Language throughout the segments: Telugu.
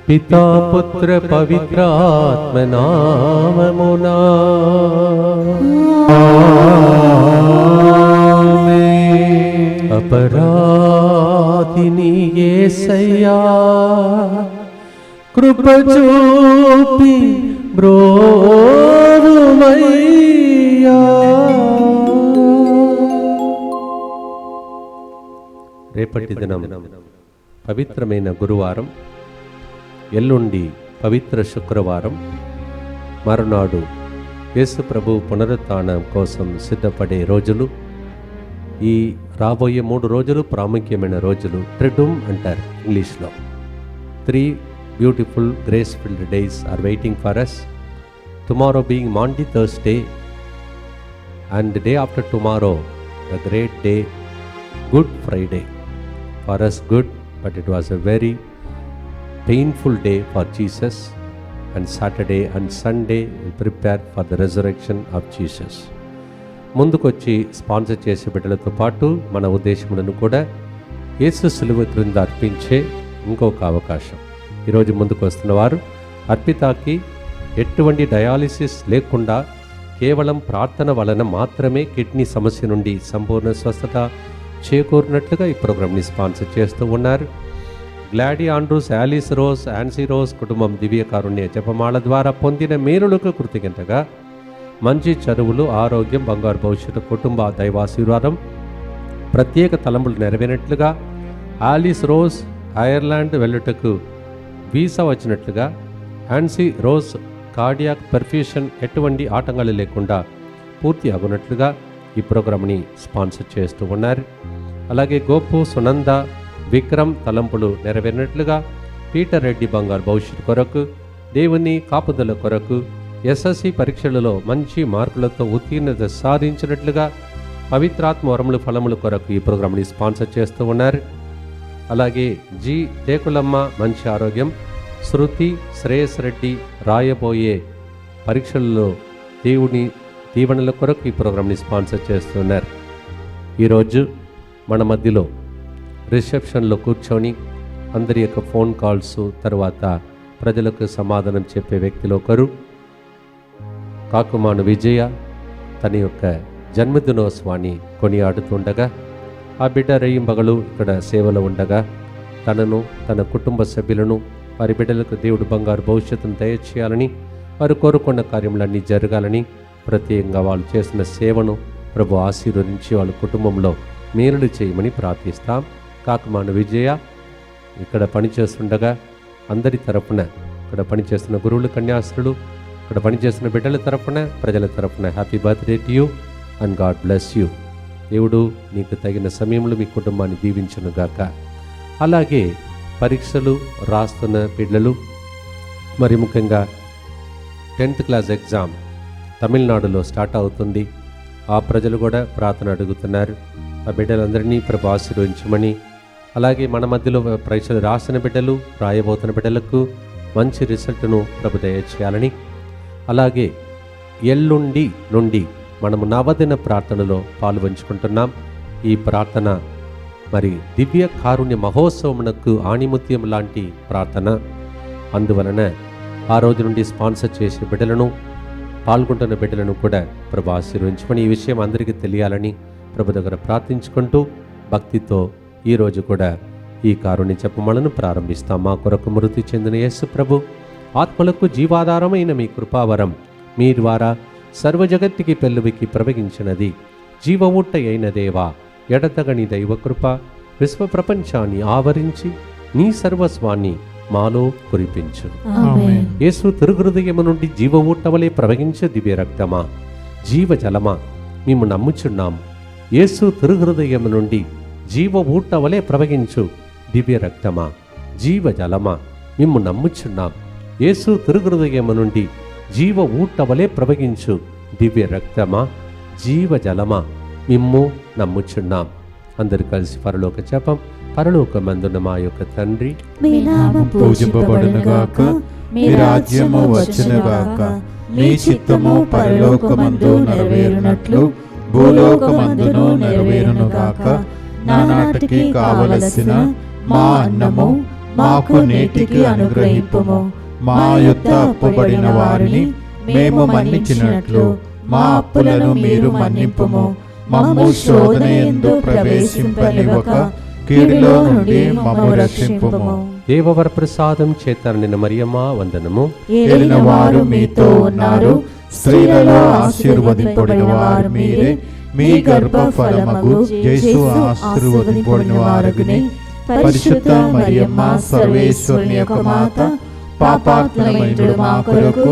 పితా పుత్ర పవిత్రాత్మ నామమునా అపరాధిని యేసయ్యా కృప చూపి బ్రోవుమయ్యా. రేపటి దినం పవిత్రమైన గురువారం, ఎల్లుండి పవిత్ర శుక్రవారం, మరునాడు యేసు ప్రభు పునరుత్థానం కోసం సిద్ధపడే రోజులు. ఈ రాబోయే 3 రోజులు ప్రాముఖ్యమైన రోజులు. ట్రిడుమ్ అంటారు ఇంగ్లీష్లో. 3 beautiful grace filled days are waiting for us. Tomorrow being Maundy Thursday and day after tomorrow the great day Good Friday. For us good, but it was a very painful day for Jesus, and Saturday and Sunday we prepared for the resurrection of Jesus. ముందుకొచ్చి స్పాన్సర్ చేసే బిడ్డలతో పాటు మన ఉద్దేశములను కూడా యేసు సిలువ క్రింద అర్పించే ఇంకొక అవకాశం. ఈరోజు ముందుకు వస్తున్న వారు అర్పితాకి ఎటువంటి డయాలిసిస్ లేకుండా కేవలం ప్రార్థన వలన మాత్రమే కిడ్నీ సమస్య నుండి సంపూర్ణ స్వస్థత చేకూరినట్లుగా ఈ ప్రోగ్రామ్ని స్పాన్సర్ చేస్తూ ఉన్నారు. Glady Andrews, Alice Rose, Ancy Rose కుటుంబం దివ్య కారుణ్య జపమాల ద్వారా పొందిన మేలులకు కృతజ్ఞతగా మంచి చదువులు, ఆరోగ్యం, బంగారు భవిష్యత్తు, కుటుంబ దైవాశీర్వాదం, ప్రత్యేక తలంపులు నెరవేరినట్లుగా, ఆలిస్ రోజ్ ఐర్లాండ్ వెళ్ళుటకు వీసా వచ్చినట్లుగా, ఆన్సీ రోజ్ కార్డియాక్ పర్ఫ్యూషన్ ఎటువంటి ఆటంకాలు లేకుండా పూర్తి అగునట్లుగా ఈ ప్రోగ్రామ్ని స్పాన్సర్ చేస్తూ ఉన్నారు. అలాగే గోపు, సునంద, విక్రమ్ తలంపులు నెరవేరినట్లుగా, పీటర్ రెడ్డి బంగారు భవిష్యత్తు కొరకు, దేవుని కాపుదల కొరకు, ఎస్ఎస్సి పరీక్షలలో మంచి మార్కులతో ఉత్తీర్ణత సాధించినట్లుగా, పవిత్రాత్మ వరములు ఫలముల కొరకు ఈ ప్రోగ్రామ్ని స్పాన్సర్ చేస్తూ ఉన్నారు. అలాగే జి తేకులమ్మ మంచి ఆరోగ్యం, శృతి, శ్రేయస్ రెడ్డి రాయబోయే పరీక్షలలో దేవుని దీవెనల కొరకు ఈ ప్రోగ్రామ్ని స్పాన్సర్ చేస్తున్నారు. ఈరోజు మన మధ్యలో రిసెప్షన్లో కూర్చొని అందరి యొక్క ఫోన్ కాల్స్ తర్వాత ప్రజలకు సమాధానం చెప్పే వ్యక్తిలో ఒకరు కాకుమాను విజయ తన యొక్క జన్మదినోత్సవాన్ని కొనియాడుతుండగా, ఆ బిడ్డ రేయింబగలు ఇక్కడ సేవలో ఉండగా తనను, తన కుటుంబ సభ్యులను, వారి బిడ్డలకు దేవుడు బంగారు భవిష్యత్తును దయచేయాలని, వారు కోరుకున్న కార్యములన్నీ జరగాలని, ప్రత్యేకంగా వాళ్ళు చేసిన సేవను ప్రభు ఆశీర్వదించి వాళ్ళ కుటుంబంలో మేలులు చేయమని ప్రార్థిస్తాం. కాకుమాను విజయ ఇక్కడ పనిచేస్తుండగా అందరి తరపున, ఇక్కడ పనిచేస్తున్న గురువులు, కన్యాస్త్రులు, ఇక్కడ పనిచేస్తున్న బిడ్డల తరపున, ప్రజల తరపున happy birthday to you and God bless you. దేవుడు నీకు తగిన సమయంలో మీ కుటుంబాన్ని దీవించునుగాక. అలాగే పరీక్షలు రాస్తున్న పిల్లలు, మరి ముఖ్యంగా 10th క్లాస్ ఎగ్జామ్ తమిళనాడులో స్టార్ట్ అవుతుంది. ఆ ప్రజలు కూడా ప్రార్థన అడుగుతున్నారు. ఆ బిడ్డలందరినీ ప్రభు ఆశీర్వదించమని, అలాగే మన మధ్యలో పరీక్షలు రాసిన బిడ్డలు, రాయబోతున్న బిడ్డలకు మంచి రిజల్ట్ను ప్రభు దయచేయాలని, అలాగే ఎల్లుండి నుండి మనము నవదిన ప్రార్థనలో పాల్పంచుకుంటున్నాం. ఈ ప్రార్థన మరి దివ్య కారుణ్య మహోత్సవమునకు ఆణిముత్యం లాంటి ప్రార్థన. అందువలన ఆ రోజు నుండి స్పాన్సర్ చేసే బిడ్డలను, పాల్గొంటున్న బిడ్డలను కూడా ప్రభు ఆశీర్వదించమని, ఈ విషయం అందరికీ తెలియాలని ప్రభు దగ్గర ప్రార్థించుకుంటూ భక్తితో ఈరోజు కూడా ఈ కారుణ్య జపమాలను ప్రారంభిస్తాం. మా కొరకు మృతి చెందిన యేసు ప్రభు ఆత్మలకు జీవాధారమైన మీ కృపావరం మీ ద్వారా సర్వజగత్తుకి పెళ్ళువికి ప్రవహించినది. జీవ ఊట అయిన దేవా, ఎడతగని దైవ కృప విశ్వ ప్రపంచాన్ని ఆవరించి నీ సర్వస్వాన్ని మాలో కురిపించు. యేసు తిరుహృదయము నుండి జీవ ఊటవలే ప్రవహించే దివ్య రక్తమా, జీవ జలమా, మేము నమ్ముచున్నాం. యేసు తిరుహృదయము నుండి జీవ ఊటవలే ప్రవహించు దివ్య రక్తమా, జీవ జలమా, మేము నమ్ముచున్నాం. యేసు తిరుహృదయము నుండి జీవ ఊటవలే ప్రవహించు దివ్య రక్తమా, జీవ జలమా, మిమ్ము నమ్ముచున్నాం. అందరు కలిసి పరలోక జపం. పరలోకమందున్న మా యొక్క తండ్రి, మీ నామము పూజింపబడునుగాక, మీ రాజ్యము వచ్చునుగాక, మీ చిత్తము పరలోకమందు నెరవేరునట్లు భూలోకమందును నెరవేరునుగాక. నానాటికి కావలసిన మా అన్నము మాకు నేటికి అనుగ్రహింపుము. మా యొద్ద అప్పుబడిన వారిని మేము మన్నించినట్లు మా అప్పులను మీరు మన్నింపుము. మమ్ము శోధన యందు ప్రవేశింపనివ్వక కీడులో నుండి మమ్ము రక్షింపుము. దేవవర ప్రసాదం చేత నిన్న మరియమ్మ వందనము. ఏలిన వారు మీతో ఉన్నారు, స్త్రీలలో ఆశీర్వదింపబడిన వారు మీరే. మీ గర్భ ఫలమగు యేసు ఆశీర్వదింపబడిన వారగునే. పరిశుద్ధ మరియమ్మ సర్వేశ్వరుని యొక్క మాత, పాపాత్ములైన మా కొరకు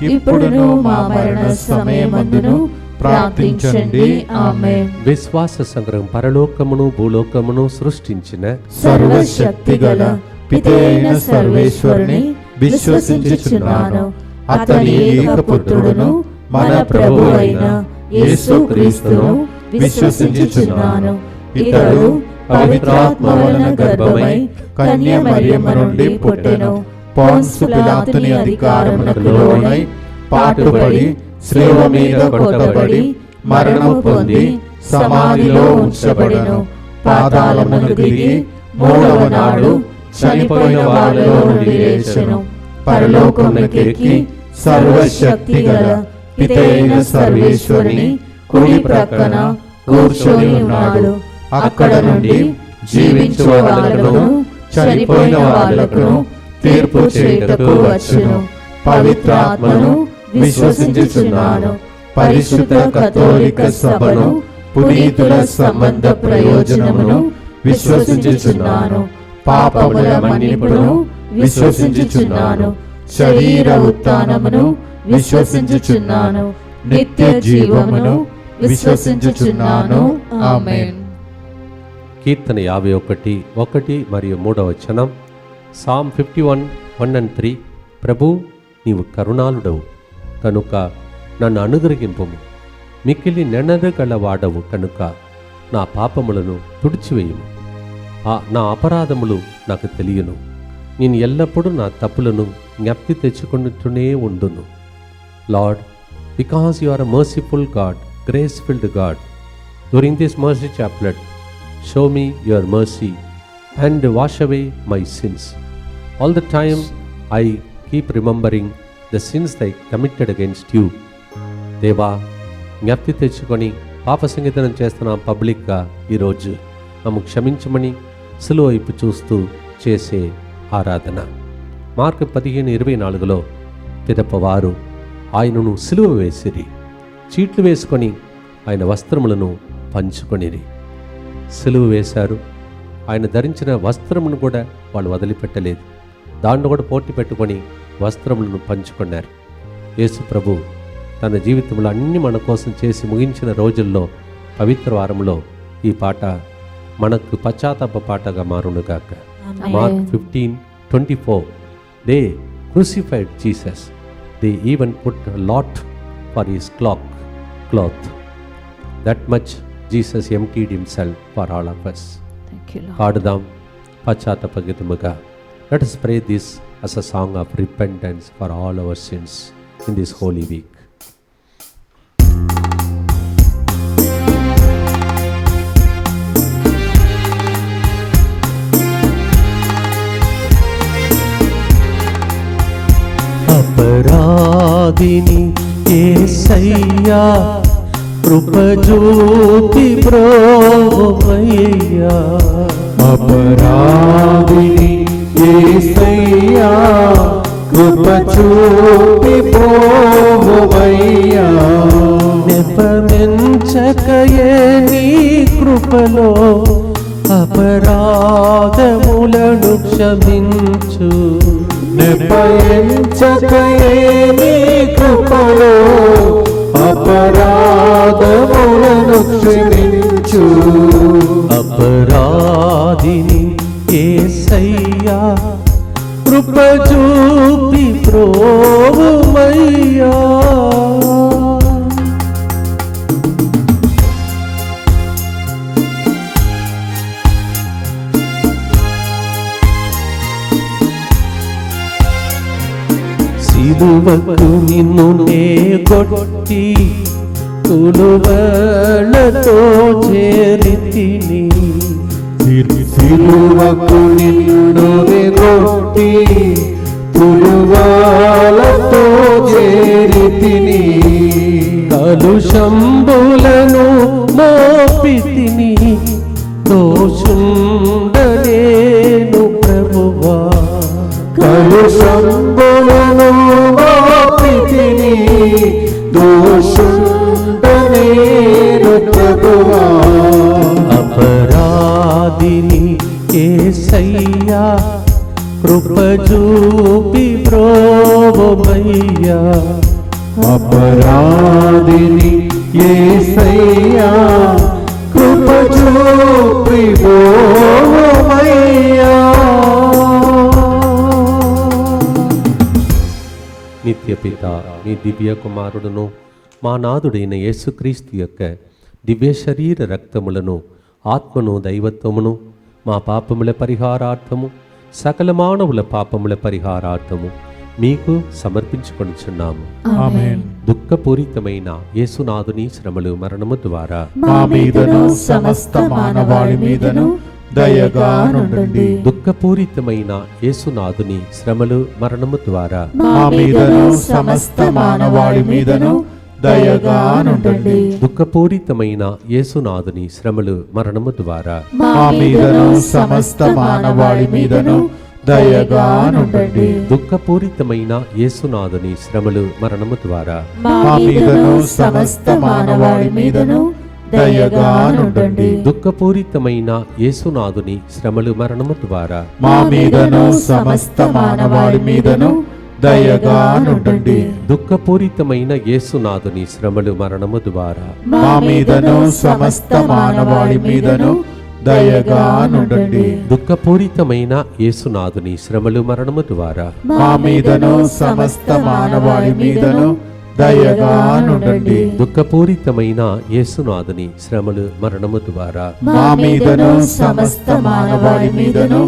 ఇప్పుడును మా మరణ సమయమందును ప్రార్థించండి. ఆమేన్. విశ్వాస సంగ్రహం. పరలోకమును భూలోకమును సృష్టించిన సర్వశక్తిగల పితైన సర్వేశ్వరుని విశ్వసించుచున్నాను. అతని ఏకపుత్రుడును మన ప్రభు అయిన యేసుక్రీస్తును విశ్వసించుచున్నాను. ఇతడు పవిత్రాత్మ వలన గర్భమై కన్య మరియమ్మ నుండి పుట్టెను. పోన్సు పిలాతుని అధికారమునకు లోనై పాటుపడి శిలువ మీద కొట్టబడి మరణము పొంది సమాధిలో ఉంచబడెను. పాతాళమునకు దిగి మూడవ నాడు చనిపోయిన వారిలో నుండి లేచెను. పరలోకమునకెక్కి సర్వశక్తిగల పితైన సర్వేశ్వరుని కుడి ప్రక్కన కూర్చొని ఉన్నాడు. అక్కడ నుండి జీవించు వాళ్ళకును చనిపోయిన వాళ్ళకును తీర్పు చేయుటకు వచ్చును. పవిత్రాత్మను విశ్వసించుచున్నాను. పరిశుద్ధ కథోలిక సభను, పునీతుల సంబంధ ప్రయోజనమును విశ్వసించుచున్నాను. పాపముల మన్నిపును విశ్వసించుచున్నాను. శరీర ఉత్థానమును విశ్వసించుచున్నాను. నిత్య జీవమును విశ్వసించుచున్నాను. ఆమేన్. కీర్తన 51, 1 మరియు 3వ వచనం. Sam 51, 1 and 3. ప్రభు, నీవు కరుణాళుడవు కనుక నన్ను అనుగ్రహింపుము. మిక్కిలి నెనరుగల వాడవు కనుక నా పాపములను తుడిచివేయుము. నా అపరాధములు నాకు తెలియను. నేను ఎల్లప్పుడూ నా తప్పులను జ్ఞప్తి తెచ్చుకుంటూనే ఉండును. Lord, because you are a merciful God, grace filled God, during this mercy chaplet show me your mercy and wash away my sins. All the time I keep remembering the sins I committed against you. దేవా, జ్ఞప్తి తెచ్చుకొని పాప సంగీతం చేస్తున్నాం పబ్లిక్గా. ఈరోజు నన్ను క్షమించమని సిలువ వైపు చూస్తూ చేసే ఆరాధన. మార్కు 15:24లో పిదపవారు ఆయనను సిలువ వేసిరి, చీట్లు వేసుకొని ఆయన వస్త్రములను పంచుకొనిరి. సిలువ వేశారు. ఆయన ధరించిన వస్త్రమును కూడా వాళ్ళు వదిలిపెట్టలేదు. దాంట్లో కూడా పోటీ పెట్టుకొని వస్త్రములను పంచుకున్నారు. యేసు ప్రభు తన జీవితంలో అన్ని మన కోసం చేసి ముగించిన రోజుల్లో పవిత్ర వారంలో ఈ పాట మనకు పశ్చాత్తాప పాటగా మారునుగాక. Mark 15:24. They crucified Jesus, they even put lot for his cloth. That much Jesus emptied himself for all of us. Thank you, Lord. పాడుదాం పశ్చాత్తాప గీతముగా. Let us pray this as a song of repentance for all our sins in this holy week. అపరాధిని యేసయ్యా, కృపజూపి ప్రోవయ్యా. అపరాధిని యేసయ్యా, కృపజూపి ప్రోవయ్యా. నెపమెంచకయే నీ కృపలో అపరాధములను క్షమించు. నెపయించకయే నీ కృపలో అపరాధములను క్షమించు. అపరాధిని యేసయ్యా, కృపజూపి ప్రోవయ్యా. సిలువకు నిన్ను నే కొట్టి తులువలతో చేరితిని. సిలువకు నిన్ను కొట్టి తులువాలతో చేరితిని, కలుషంబులను మోపితిని, దోషుండనేను ప్రభువా. కలుషంబులను మోపితిని, దోషుండనేను ప్రభువా. అపరాధిని యేసయ్యా, కృప చూపి బ్రోవమయ్యా. అపరాధిని యేసయ్యా, కృప చూపి బ్రోవమయ్యా. నిత్య పిత మీ దివ్య కుమారుడును మా నాథుడైన యేసుక్రీస్తు యొక్క దివ్య శరీర రక్తములను, ఆత్మను, దైవత్వమును మా పాపముల పరిహారార్థము, సకల మానవుల పాపముల పరిహారార్థము మీకు సమర్పించుకొనుచున్నాము. ఆమేన్. దుఃఖపూరితమైన యేసునాథుని శ్రమలు, మరణము ద్వారా మా మీదను సమస్త మానవాళి మీదను దయగా నుండండి. దుఃఖపూరితమైన యేసునాథుని శ్రమలు, మరణము ద్వారా మా మీదను సమస్త మానవాళి మీదను దయగా నుండండి. దుఃఖపూరితమైన యేసునాథుని శ్రమలు, మరణము ద్వారా మా మీదను సమస్త మానవాళి మీదను దయగా నుండండి. దుఃఖపూరితమైన యేసునాథుని శ్రమలు, మరణము ద్వారా మా మీదను సమస్త మానవాళి మీదను దయగా నుండండి. దుఃఖపూరితమైన యేసునాథుని శ్రమలు, మరణము ద్వారా మా మీదను సమస్త మానవాళి మీదను దయగా నుండండి. దుఃఖపూరితమైన యేసునాథుని శ్రమలు, మరణము ద్వారా మా మీదను సమస్త మానవాళి మీదను దయగా నుండండి. దుఃఖపూరితమైన యేసునాథుని శ్రమలు, మరణము ద్వారా మా మీదను సమస్త మానవాళి మీదను దయగా నుండండి. దుఃఖపూరితమైన యేసునాథుని శ్రమలు, మరణము ద్వారా మా మీదను సమస్త మానవాళి మీదను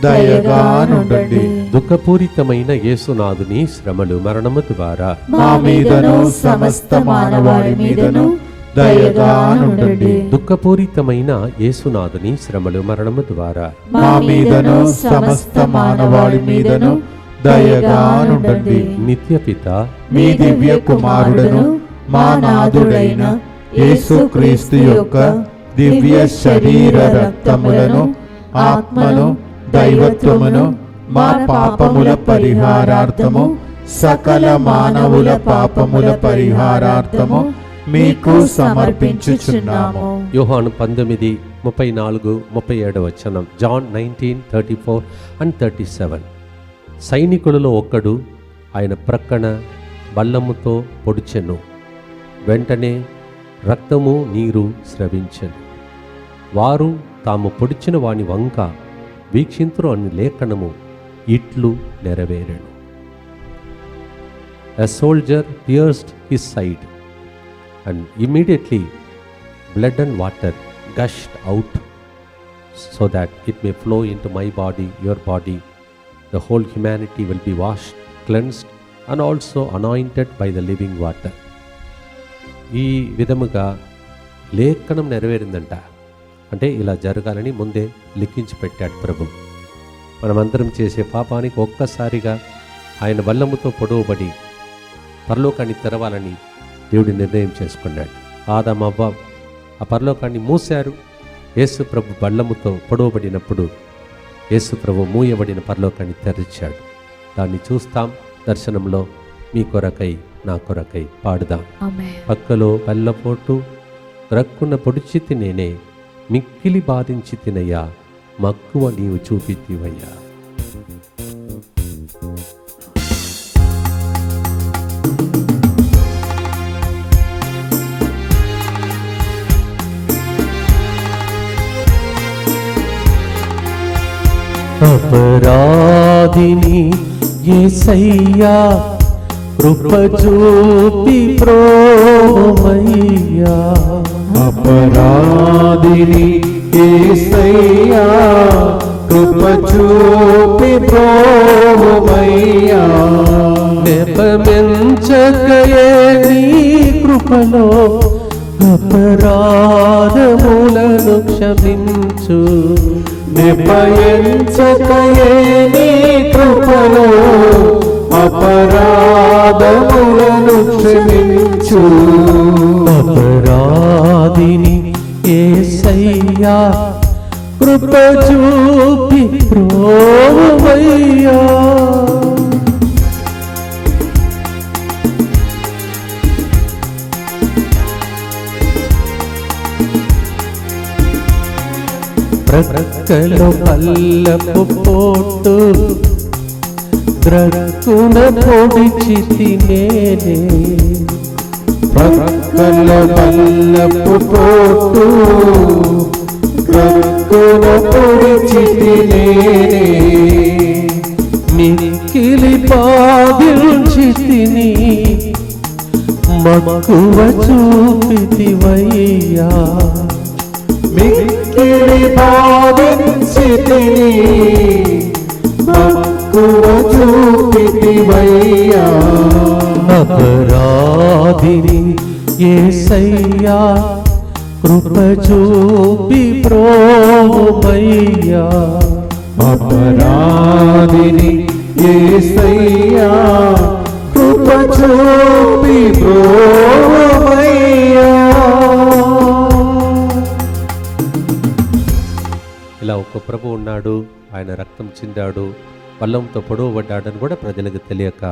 దయగా నుండండి. దుఃఖపూరితమైన యేసునాథుని శ్రమలు, మరణము ద్వారా మా మీదను సమస్త మానవాళి మీదను దయగా నుండండి. దుఃఖపూరితమైన యేసునాథుని శ్రమలు, మరణము ద్వారా మా మీదను సమస్త మానవాళి మీదను దయగా నుండండి. నిత్య పిత మీ దివ్య కుమారుడను మా నాథుడైన యేసుక్రీస్తు యొక్క దివ్య శరీర రక్తములను, ఆత్మను, దైవత్వమును మా పాపముల పరిహారార్థము, సకల మానవుల పాపముల పరిహారార్థము మీకు సమర్పించుచున్నాము. యోహాను 19:34-37 జాన్ 19:34-37. సైనికులలో ఒక్కడు ఆయన ప్రక్కన బల్లముతో పొడిచెను, వెంటనే రక్తము నీరు స్రవించెను. వారు తాము పొడిచిన వాని వంక వీక్షింతురు అని లేఖనము ఇట్లు నెరవేరెను. A soldier pierced his side, and immediately blood and water gushed out, so that it may flow into my body, your body. The whole humanity will be washed, cleansed, and also anointed by the living water. ఈ విధముగా లేఖనం నెరవేరిందంట. అంటే ఇలా జరగాలని ముందే లిఖించి పెట్టాడు ప్రభు. మనమందరం చేసే పాపానికి ఒక్కసారిగా ఆయన బల్లముతో పొడవబడి పరలోకాన్ని తెరవాలని దేవుడు నిర్ణయం చేసుకున్నాడు. ఆదాము అవ్వ ఆ పరలోకాన్ని మూశారు. యేసు ప్రభు బల్లముతో పొడవబడినప్పుడు యేసు ప్రభు మూయబడిన పరలోకాన్ని తెరిచాడు. దాన్ని చూస్తాం దర్శనంలో. మీ కొరకై నా కొరకై పాడుదాం. పక్కలో బల్లపోటు రక్కున పొడిచితి నేనే, మిక్కిలి బాధించి తినయ్యా, మక్కువ నీవు చూపితివయ్యా. అపరాధిని యేసయ్యా, కృప చూపి ప్రోమయ్యా. అపరాధిని యేసయ్యా, కృప చూపి ప్రోమయ్యా. నెపమెంచకయే నీ కృపలో అపరాధములను క్షమించు. నిర్భయించకయే నీ కృపలో అపరాధములను క్షమించు. అపరాధిని యేసయ్యా కృప చూపి ప్రోవయ్యా. ప్రక్కలో పల్లపు పోటు ద్రక్కున పొడిచి తినేనే. ప్రక్కల బల్లపు పోటు ప్రక్కున పొడిచి తినేనే. మిక్కిలి బాధించి తిని మక్కువ చూపితివయ్యా. మిక్కిలి బాధించి తిని మక్కువ చూపితివయ్యా. అపరాధిని యేసయ్యా కృప చూపి ప్రోవయ్యా. అపరాధిని యేసయ్యా కృప చూపి ప్రోవయ్యా. ఇలా ఒక ప్రభు ఉన్నాడు, ఆయన రక్తం చిందాడు, పల్లంతో పొడవబడ్డాడని కూడా ప్రజలకు తెలియక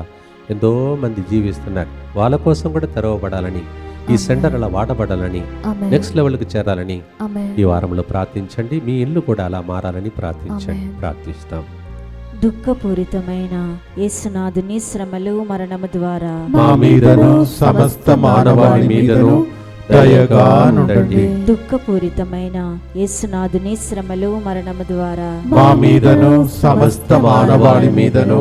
ఎంతో మంది జీవిస్తున్నారు. వాళ్ళ కోసం కూడా తెరవబడాలని, ఈ సెంటర్ అలా వాడబడాలని, నెక్స్ట్ లెవెల్కి చేరాలని ఈ వారంలో ప్రార్థించండి. మీ ఇల్లు కూడా అలా మారాలని ప్రార్థించండి. ప్రార్థిస్తాం. దుఃఖపూరితమైన యేసునాథుని శ్రమలు మరణము ద్వారా మా మీదను సమస్త మానవాళి మీదను దయగా నుండండి. దుఃఖపూరితమైన యేసునాథుని శ్రమలు మరణము ద్వారా మా మీదను సమస్త మానవాళి మీదను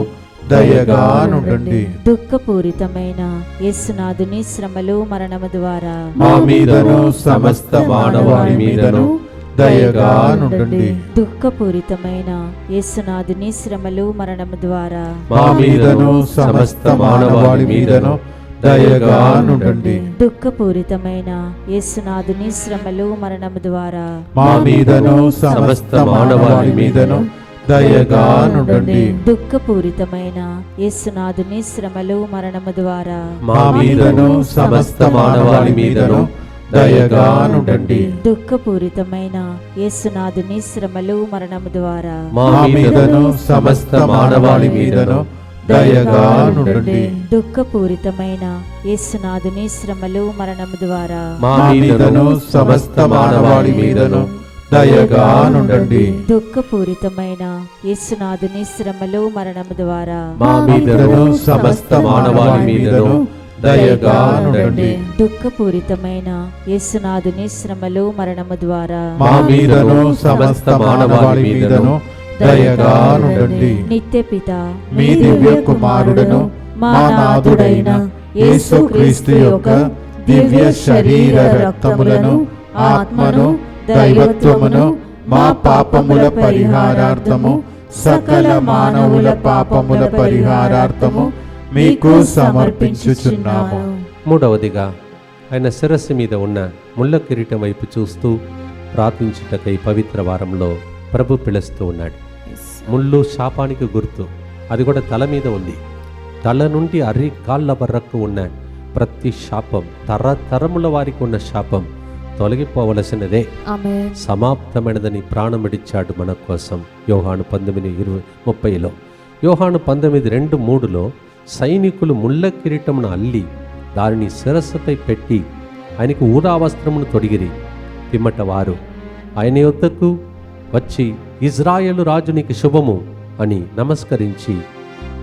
దయగా నుండండి. దుఃఖపూరితమైన యేసునాథుని శ్రమలు మరణము ద్వారా మా మీదను సమస్త మానవాళి మీదను దయగా నుండండి. దుఃఖపూరితమైన యేసునాథుని శ్రమలు మరణము ద్వారా మా మీదను సమస్త మానవాళి మీదను దయగా నుండండి. దుఃఖపూరితమైన యేసునాథుని శ్రమలు మరణము ద్వారా మా మీదను సమస్త మానవాళి మీదను దయగా నుండండి. దుఃఖపూరితమైన యేసునాథుని శ్రమలు మరణము ద్వారా మా మీదను సమస్త మానవాళి మీదను దయగా నుండండి. దుఃఖపూరితమైన యేసునాథుని శ్రమలు మరణము ద్వారా మా మీదను సమస్త మానవాళి మీదను దయగా నుండండి. దుఃఖపూరితమైన యేసునాథుని శ్రమలు మరణము ద్వారా మా మీదను సమస్త మానవాళి మీదను దయగా నుండండి. దుఃఖపూరితమైన యేసునాథుని శ్రమలు మరణము ద్వారా మా మీదను సమస్త మానవాళి మీదను దయగా నుండండి. దుఃఖపూరితమైన యేసునాథుని శ్రమలు మరణము ద్వారా మా మీదను సమస్త మానవాళి మీదను దయగా నుండండి. నిత్య పిత మీ దివ్య కుమారుడను మా నాథుడైన యేసుక్రీస్తు యొక్క దివ్య శరీర రక్తములను ఆత్మను దైవత్వమును మా పాపముల పరిహారార్థము సకల మానవుల పాపముల పరిహారార్థము మీకు సమర్పించుచున్నాము. మూడవదిగా ఆయన శిరస్సు మీద ఉన్న ముళ్ళ కిరీటం వైపు చూస్తూ ప్రార్థించుటకై పవిత్ర వారంలో ప్రభు పిలుస్తూ ఉన్నాడు. ముళ్ళు శాపానికి గుర్తు, అది కూడా తల మీద ఉంది. తల నుండి అరి కాళ్ళ వరకు ఉన్న ప్రతి శాపం, తరతరముల వారికి ఉన్న శాపం తొలగిపోవలసినదే, సమాప్తమైనదని ప్రాణమిడిచాడు మన కోసం. యోహాను 19:30లో, యోహాను 19:2-3లో సైనికులు ముళ్ళ కిరీటమును అల్లి దానిని శిరస్సుపై పెట్టి ఆయనకు ఊరా వస్త్రమును తొడిగిరి. పిమ్మట వారు ఆయన యొద్దకు వచ్చి ఇజ్రాయేలు రాజునికి శుభము అని నమస్కరించి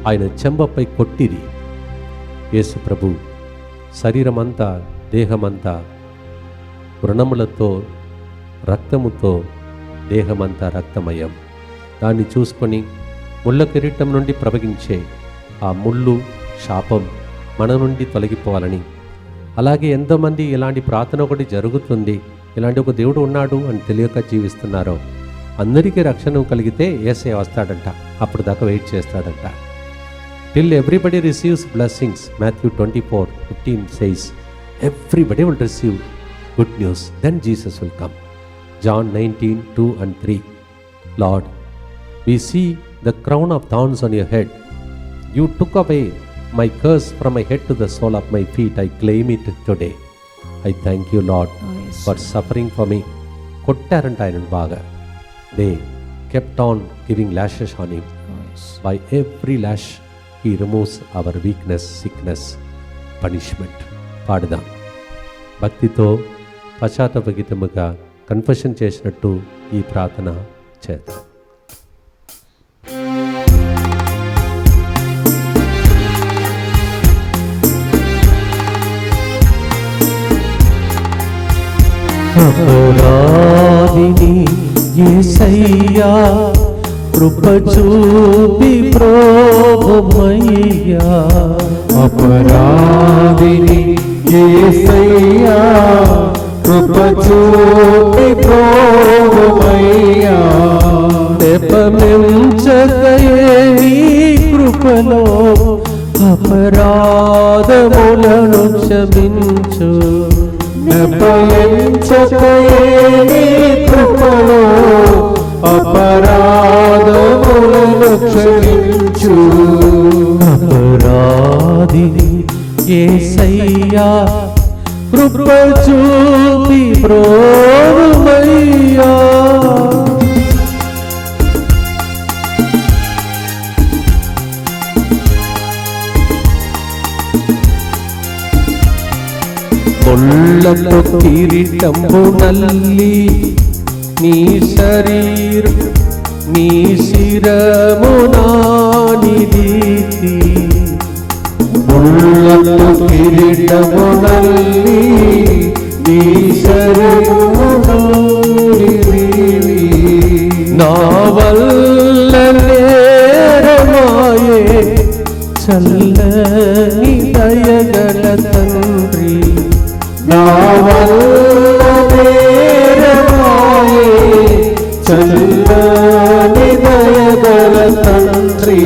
ఆయన చెంబపై కొట్టిరి. యేసు ప్రభు శరీరమంతా దేహమంతా వ్రణములతో రక్తముతో దేహమంతా రక్తమయం. దాన్ని చూసుకొని ముళ్ళ కిరీటం నుండి ప్రవహించే ఆ ముళ్ళు శాపం మన నుండి తొలగిపోవాలని, అలాగే ఎంతోమంది ఇలాంటి ప్రార్థన ఒకటి జరుగుతుంది, ఇలాంటి ఒక దేవుడు ఉన్నాడు అని తెలియక జీవిస్తున్నారో అందరికీ రక్షణ కలిగితే యేసయ్య వస్తాడంట, అప్పుడు దాకా వెయిట్ చేస్తాడంట. Till everybody receives blessings, Matthew 24:15 says everybody will receive good news, then Jesus will come. John 19:2-3. Lord, we see the crown of thorns on your head. You took away my curse from my head to the sole of my feet. I claim it today. I thank you, Lord, for suffering for me. కొట్టారంట ఆయనను బాగా. They kept on giving lashes on him. By every lash, he removes our weakness, sickness, punishment. పాడదాం. భక్తితో పశ్చాత్తాపగీతముగా కన్ఫెషన్ చేసినట్టు ఈ ప్రార్థన చేద్దాం. అపరాధిని యేసయ్యా కృప చూపి ప్రోభమయ్యా. అపరాధిని యేసయ్యా కృప చూపి ప్రోభమయ్యా. నెపమించకయే నీ కృపలో అపరాధములను క్షమించు. నెపమించకయే నీ కృపలో అపరాధములను క్షమించు. అపరాధిని యేసయ్యా కృప చూపి ప్రోభమయ్యా. ముళ్ళతో కిరీటము నల్లి నీ శరీరం నీ శిరము నానిదీతి. ముళ్ళతో కిరీటము నల్లి నీ శరీరము నానిదీవి. నా వల్ల నేరమాయే చల్లని దయగల తండ్రి. నా వల్ల నేరమాయే చల్లని దయగల తండ్రి.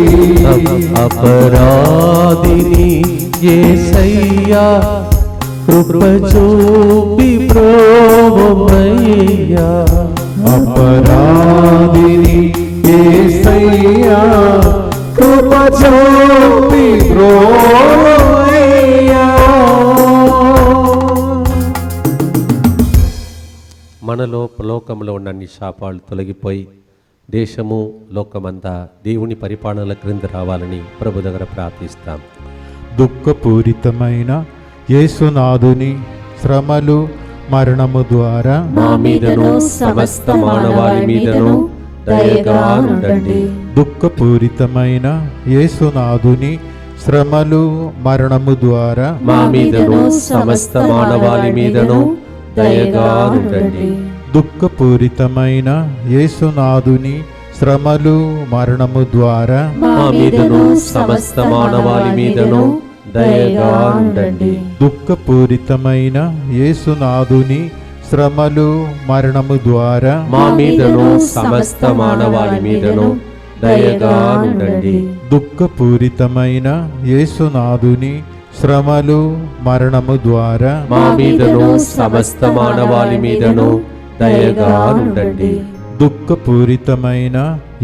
అపరాధిని యేసయ్యా కృప చూపి ప్రోభమయ్యా. అపరాధిని యేసయ్యా కృప చూపి ప్రోభమయ్యా. మనలో లోకంలో ఉన్న అన్ని శాపాలు తొలగిపోయి దేశము లోకమంతా దేవుని పరిపాలనల క్రింద రావాలని ప్రభు దగ్గర ప్రార్థిస్తాం. దుఃఖపూరితమైన యేసునాథుని శ్రమలు మరణము ద్వారా మా మీదను సమస్త మానవాళి మీదను దయగా ఉండండి. దుఃఖపూరితమైన యేసునాథుని శ్రమలు మరణము ద్వారా మా మీదను సమస్త మానవాళి మీదను దయగా ఉండండి. దుఃఖపూరితమైన యేసునాథుని శ్రమలు మరణము ద్వారా మా మీదను సమస్త మానవాళి మీదను దయగా ఉండండి. దుఃఖపూరితమైన యేసునాథుని శ్రమలు మరణము ద్వారా మా మీదను సమస్త మానవాళి మీదను దయగా ఉండండి. దుఃఖపూరితమైన యేసునాథుని శ్రమలు మరణము ద్వారా మా మీదను సమస్త మానవాళి మీదను దయగా ఉండండి. దుఃఖపూరితమైన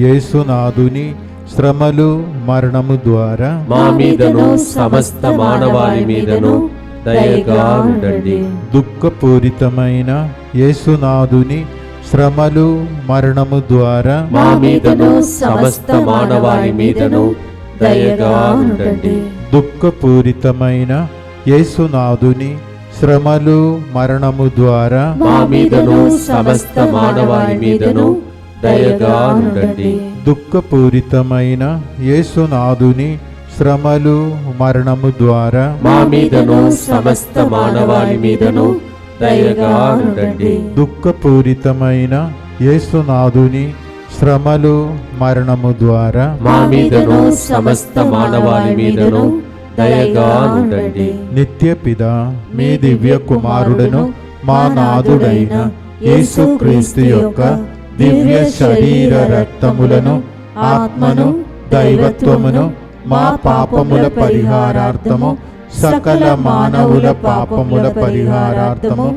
యేసునాథుని శ్రమలు మరణము ద్వారా మా మీదను సమస్త మానవాళి మీదను దయగా ఉండండి. దుఃఖపూరితమైన యేసునాథుని శ్రమలు మరణము ద్వారా మా మీదను సమస్త మానవాళి మీదను దయగా ఉండండి. దుఃఖపూరితమైన యేసునాథుని శ్రమలు మరణము ద్వారా మా మీదను సమస్త మానవాళి మీదను దయగా ఉండండి. దుఃఖపూరితమైన యేసునాథుని శ్రమలు మరణము ద్వారా మా మీదను సమస్త మానవాళి మీదను దయగా ఉండండి. దుఃఖపూరితమైన యేసునాథుని శ్రమలు మరణము ద్వారా మా మీదను సమస్త మానవాళి మీదను దయగా ఉండండి. నిత్యపిత మీ దివ్య కుమారుడను మా నాథుడైన యేసుక్రీస్తు యొక్క దివ్య శరీర రక్తములను ఆత్మను దైవత్వమును మా పాపముల పరిహారార్థము సకల మానవుల పాపముల పరిహారార్థము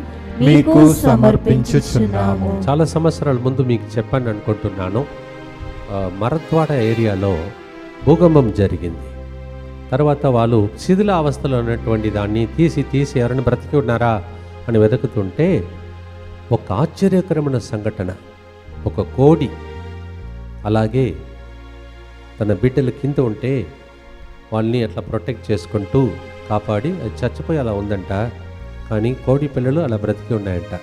మీకు సమర్పించుచున్నాము. చాలా సంవత్సరాల ముందు మీకు చెప్పాను అనుకుంటున్నాను. మరత్వాడ ఏరియాలో భూకంపం జరిగింది. తర్వాత వాళ్ళు శిథిల అవస్థలో ఉన్నటువంటి దాన్ని తీసి ఎవరైనా బ్రతికి ఉన్నారా అని వెతుకుతుంటే ఒక ఆశ్చర్యకరమైన సంఘటన, ఒక కోడి అలాగే తన బిడ్డల కింద ఉంటే వాళ్ళని అట్లా ప్రొటెక్ట్ చేసుకుంటూ కాపాడి అది చచ్చిపోయి అలా ఉందంట. కానీ కోడి పిల్లలు అలా బ్రతికి ఉన్నాయంట.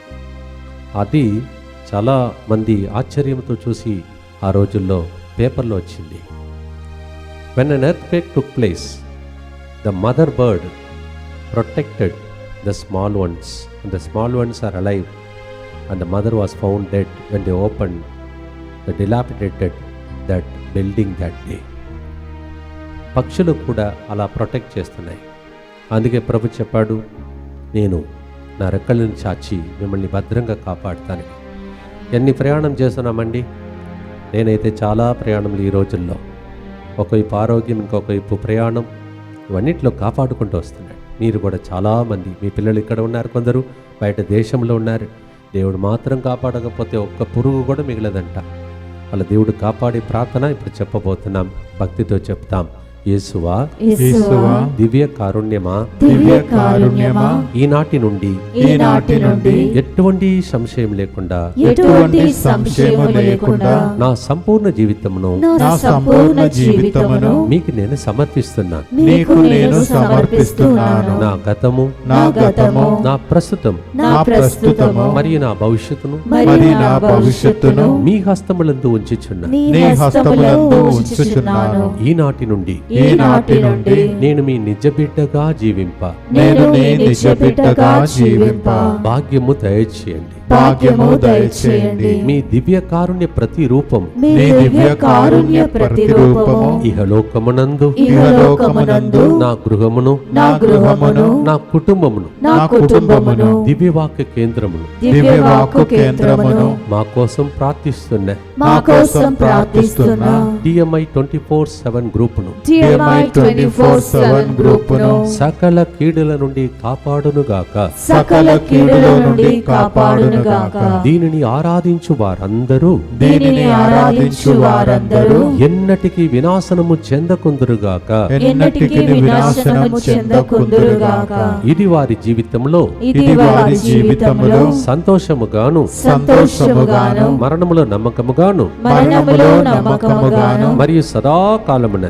అది చాలా మంది ఆశ్చర్యంతో చూసి ఆ రోజుల్లో పేపర్లో వచ్చింది. When an earthquake took place, the mother bird protected the small ones, and the small ones are alive, and the mother was found dead when they opened the dilapidated that building that day. పక్షులు కూడా అలా ప్రొటెక్ట్ చేస్తున్నాయి. అందుకే ప్రభు చెప్పాడు, నేను నా రెక్కలను చాచి మిమ్మల్ని భద్రంగా కాపాడుతాను. ఎన్ని ప్రయాణం చేస్తున్నామండి. నేనైతే చాలా ప్రయాణంలు ఈ రోజుల్లో, ఒకవైపు ఆరోగ్యం, ఇంకొక వైపు ప్రయాణం, ఇవన్నిట్లో కాపాడుకుంటూ వస్తున్నాడు. మీరు కూడా చాలామంది, మీ పిల్లలు ఇక్కడ ఉన్నారు, కొందరు బయట దేశంలో ఉన్నారు. దేవుడు మాత్రం కాపాడకపోతే ఒక్క పురుగు కూడా మిగలదంట. అలా దేవుడు కాపాడే ప్రార్థన ఇప్పుడు చెప్పబోతున్నాం. భక్తితో చెప్తాం. యేసువా, దివ్య కారుణ్యమా, ఈనాటి నుండి ఎటువంటి సంశయం లేకుండా నా సంపూర్ణ జీవితమును మీకు నేను సమర్పిస్తున్నాను. నా గతము, నా ప్రస్తుతం మరియు నా భవిష్యత్తును మీ హస్తములందు ఉంచుచున్నాను. ఈనాటి నుండి నేను మీ నిజ బిడ్డగా జీవింప భాగ్యము దయచేయండి. మీ దివ్య కారుణ్య ప్రతిరూపం ఇహలోకమునందు నా గృహమును నా కుటుంబమును దివ్యవాక్య కేంద్రమును మా కోసం ప్రార్థిస్తున్న DMI 24/7 గ్రూపును సకల కీడుల నుండి కాపాడునుగాక. దీనిని ఆరాధించు వారందరూ ఎన్నటికి వినాశనము చెందకుందురుగాక. ఇది వారి జీవితంలో సంతోషముగాను మరణములో నమ్మకముగాను మరియు సదాకాలమున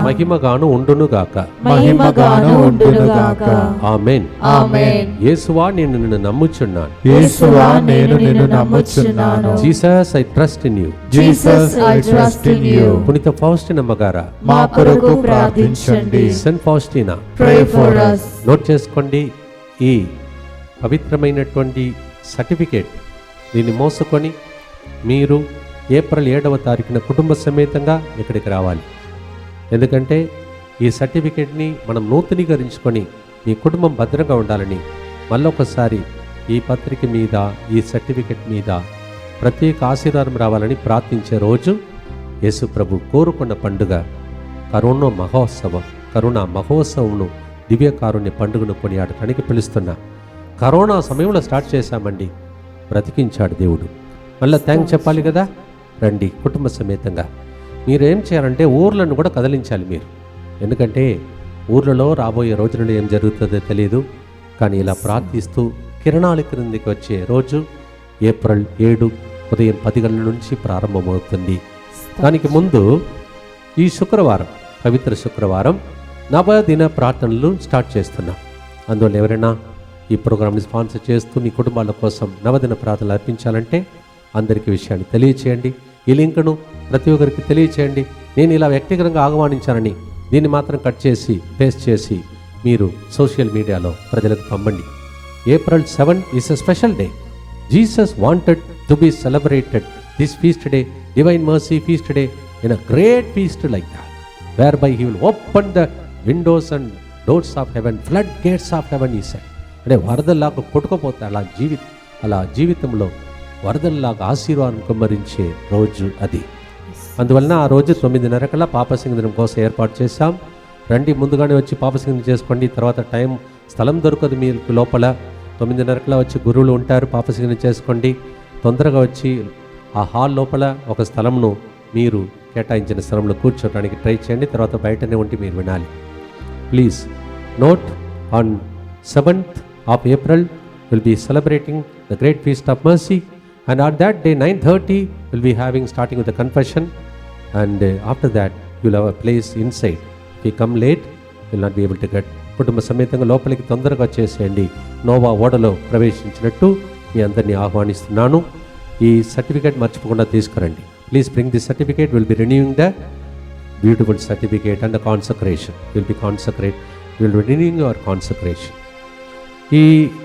మహిమగాను ఉండునుగాక. ఆమేన్. యేసువా, నేను నిన్ను నమ్ముచున్నాను. Jesus, I trust in you. పునీత ఫౌస్టినా గారా, మా కొరకు ప్రార్థించండి. సెయింట్ ఫౌస్టినా, నోట్ చేసుకోండి. ఈ పవిత్రమైనటువంటి సర్టిఫికేట్ దీన్ని మోసుకొని మీరు ఏప్రిల్ 7వ తారీఖున కుటుంబ సమేతంగా ఇక్కడికి రావాలి. ఎందుకంటే ఈ సర్టిఫికేట్ని మనం నూతనీకరించుకొని మీ కుటుంబం భద్రంగా ఉండాలని మళ్ళొకసారి ఈ పత్రిక మీద, ఈ సర్టిఫికేట్ మీద ప్రత్యేక ఆశీర్వాదం రావాలని ప్రార్థించే రోజు యేసు ప్రభు కోరుకున్న పండుగ కరుణా మహోత్సవంను, దివ్య కారుణ్య పండుగను కొనియాడటానికి పిలుస్తున్నా. కరోనా సమయంలో స్టార్ట్ చేశామండి, బ్రతికించాడు దేవుడు. మళ్ళీ థ్యాంక్స్ చెప్పాలి కదా. రండి కుటుంబ సమేతంగా. మీరేం చేయాలంటే ఊర్లను కూడా కదిలించాలి మీరు. ఎందుకంటే ఊర్లలో రాబోయే రోజులలో ఏం జరుగుతుందో తెలియదు. కానీ ఇలా ప్రార్థిస్తూ కిరణాల క్రిందికి వచ్చే రోజు ఏప్రిల్ 7 ఉదయం 10 గంటల నుంచి ప్రారంభమవుతుంది. దానికి ముందు ఈ శుక్రవారం, పవిత్ర శుక్రవారం నవదిన ప్రార్థనలు స్టార్ట్ చేస్తున్నాం. అందువల్ల ఎవరైనా ఈ ప్రోగ్రామ్ని స్పాన్సర్ చేస్తూ మీ కుటుంబాల కోసం నవదిన ప్రార్థనలు అర్పించాలంటే అందరికీ విషయాన్ని తెలియచేయండి. ఈ లింక్ను ప్రతి ఒక్కరికి తెలియచేయండి. నేను ఇలా వ్యక్తిగతంగా ఆహ్వానించానని దీన్ని మాత్రం కట్ చేసి పేస్ట్ చేసి మీరు సోషల్ మీడియాలో ప్రజలకు పంపండి. April 7 is a special day. Jesus wanted to be celebrated this feast day, divine mercy feast day, in a great feast like that, where by he will open the windows and doors of heaven, flood gates of heaven he said. అంటే వరదల్లాగా కొట్టుకుపోతే అలా జీవితంలో వరదల్లాగా ఆశీర్వాదం కుమ్మరించే రోజు అది. అందువలన ఆ రోజు 9:30 పాపసింగనం కోసం ఏర్పాటు చేశాం. రండి, ముందుగానే వచ్చి పాపసింగనం చేసుకోండి. తర్వాత స్థలం దొరకదు మీకు లోపల. 9:30 వచ్చి గురువులు ఉంటారు, పాపశిక్షణ చేసుకోండి. తొందరగా వచ్చి ఆ హాల్ లోపల ఒక స్థలంను మీరు కేటాయించిన స్థలంలో కూర్చోడానికి ట్రై చేయండి. తర్వాత బయటనే ఉండి మీరు వినాలి. Please note, on 7th of April will be celebrating the great feast of mercy, and on that day 9:30 will be starting with the confession, and after that you will have a place inside. If you come late, you will not be able to get. కుటుంబ సమేతంగా లోపలికి తొందరగా వచ్చేసేయండి. నోవా ఓడలో ప్రవేశించినట్టు మీ అందరినీ ఆహ్వానిస్తున్నాను. ఈ సర్టిఫికేట్ మర్చిపోకుండా తీసుకురండి. Please bring the certificate. Will be renewing the beautiful certificate and the consecration. Will be renewing your consecration. ఈ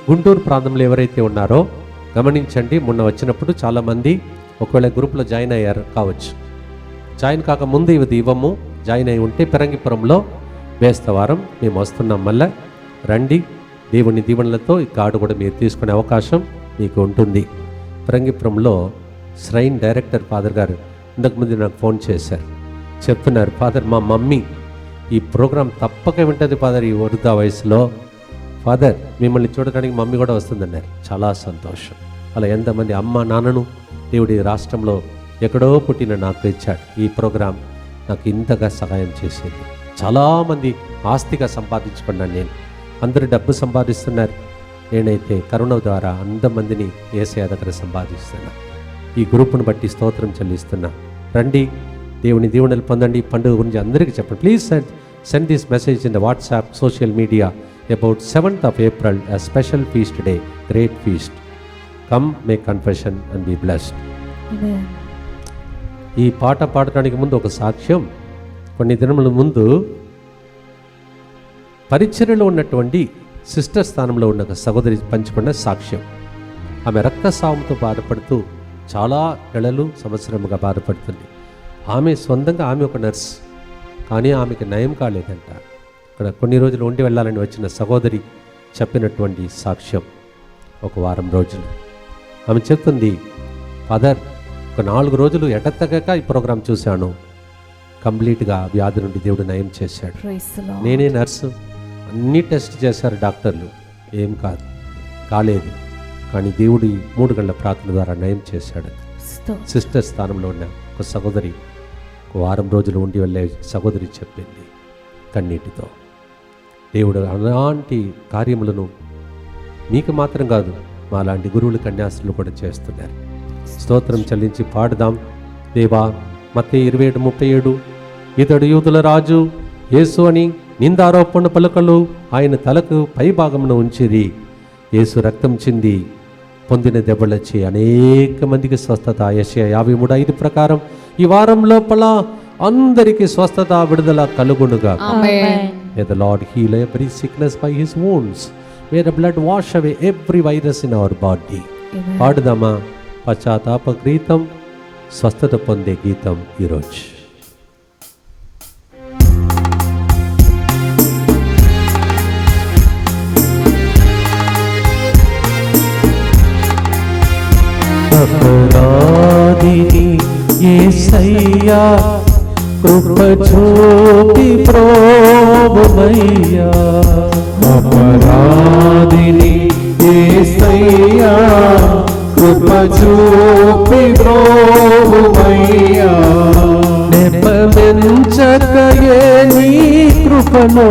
గుంటూరు ప్రాంతంలో ఎవరైతే ఉన్నారో గమనించండి. మొన్న వచ్చినప్పుడు చాలామంది ఒకవేళ గ్రూప్లో జాయిన్ అయ్యారు కావచ్చు. జాయిన్ కాకముందు ఇది ఇవ్వము. జాయిన్ అయి ఉంటే పెరంగిపురంలో బేస్తవారం మేము వస్తున్నాం. మళ్ళీ రండి. దేవుని దీవెనలతో ఈ కార్డు కూడా మీరు తీసుకునే అవకాశం మీకు ఉంటుంది. పెరంగిపురంలో శ్రైన్ డైరెక్టర్ ఫాదర్ గారు ఇంతకుముందు నాకు ఫోన్ చేశారు. చెప్తున్నారు, ఫాదర్ మా మమ్మీ ఈ ప్రోగ్రాం తప్పక వింటుంది ఫాదర్ ఈ వృద్ధా వయసులో. ఫాదర్ మిమ్మల్ని చూడడానికి మమ్మీ కూడా వస్తుందన్నారు. చాలా సంతోషం. అలా ఎంతమంది అమ్మ నాన్నను దేవుడి రాష్ట్రంలో ఎక్కడో పుట్టిన నాకు ఇచ్చాడు. ఈ ప్రోగ్రాం నాకు ఇంతగా సహాయం చేసేది. చాలామంది ఆస్తిగా సంపాదించుకున్నాను నేను. అందరూ డబ్బు సంపాదిస్తున్నారు. నేనైతే కరుణ ద్వారా అంతమందిని యేసయ్య దగ్గర సంపాదిస్తున్నా. ఈ గ్రూపును బట్టి స్తోత్రం చెల్లిస్తున్నా. రండి, దేవుని దీవెనలు పొందండి. పండుగ గురించి అందరికీ చెప్పండి. Please send this message in the WhatsApp social media about 7th of April, a special feast day, great feast. Come, make confession and be blessed. Amen. ఈ పాట పాడటానికి ముందు ఒక సాక్ష్యం. కొన్ని దినముల ముందు పరిచర్యలో ఉన్నటువంటి సిస్టర్ స్థానంలో ఉన్న ఒక సహోదరి పంచుకున్న సాక్ష్యం. ఆమె రక్తస్రావంతో బాధపడుతూ చాలా నెలలు సంవత్సరముగా బాధపడుతుంది. ఆమె సొంతంగా ఆమె ఒక నర్స్, కానీ ఆమెకి నయం కాలేదంట. ఇక్కడ కొన్ని రోజులు ఉండి వెళ్ళాలని వచ్చిన సహోదరి చెప్పినటువంటి సాక్ష్యం. ఒక వారం రోజులు ఆమె చెప్తుంది, ఫాదర్ ఒక 4 రోజులు ఎడతెగక ఈ ప్రోగ్రాం చూశాను. కంప్లీట్గా వ్యాధి నుండి దేవుడు నయం చేశాడు. నేనే నర్సు, అన్ని టెస్ట్ చేశారు డాక్టర్లు, ఏం కాలేదు. కానీ దేవుడు 3 గంటల ప్రార్థన ద్వారా నయం చేశాడు. సిస్టర్ స్థానంలో ఉన్న ఒక సహోదరి, ఒక వారం రోజులు ఉండి వెళ్ళే సహోదరి చెప్పింది కన్నీటితో. దేవుడు అలాంటి కార్యములను మీకు మాత్రం కాదు, మా లాంటి గురువులు కన్యాసులు కూడా చేస్తున్నారు. స్తోత్రం చెల్లించి పాడుదాం. దేవా, మత్తయి 27:37 ఇతడు యూదుల రాజు యేసు అని నిందారోపణ పలుకలు ఆయన తలకు పై భాగమును ఉంచిరి. యేసు రక్తం చింది పొందిన దెబ్బలొచ్చి అనేక మందికి స్వస్థత. యెషయా 53:5 ప్రకారం ఈ వారం లోపల అందరికీ స్వస్థత, విడుదల కలుగునుగా. May the Lord heal every sickness by his wounds. May the blood wash away every virus in our body. పాడుదామా పశ్చాత్తాప గీతం, స్వస్థత పొందే గీతం ఈరోజు. అపరాధిని యేసయ్యా కృప చూపి ప్రోభువయ్యా. అపరాధిని యేసయ్యా కృప చూపి ప్రోభువయ్యా. నెపమెంచకయే నీ కృపలో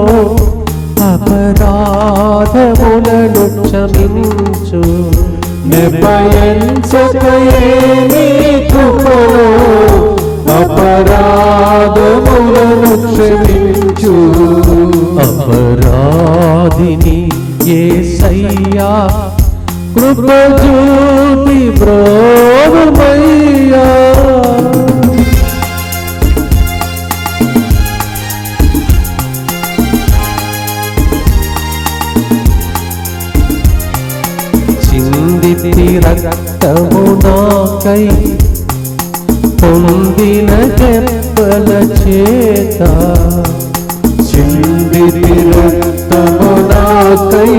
అపరాధములను క్షమించు. నెపయంచకయే నీ కృపలో అపరాధములను క్షమించు. అపరాధిని యేసయ్యా కృప చూపి ప్రోభువయ్యా. చిందితి రక్తము నాకై పొందిన దెబ్బల చేత. చిందితి రక్తము నాకై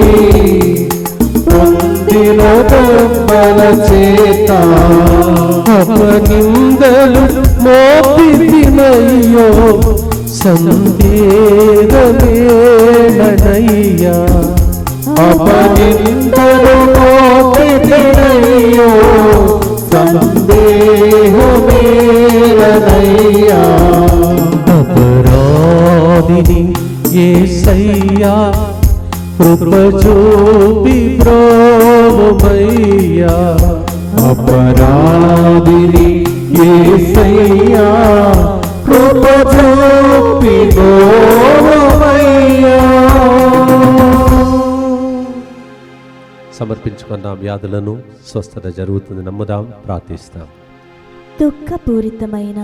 పొందిన దెబ్బల చేత. అపనిందలు మోపితినయ్యో సందేహమేనయ్యా. అపనిందలు అపరాధిని యేసయ్యా కృప చూపి బ్రోవమయ్యా అపరాధిని యేసయ్యా కృప చూపి బ్రోవమయ్యా. సమర్పించుకున్న వ్యాధులను స్వస్థత జరుగుతుంది నమ్ముదాం, ప్రార్థిస్తాం. దుఃఖపూరితమైన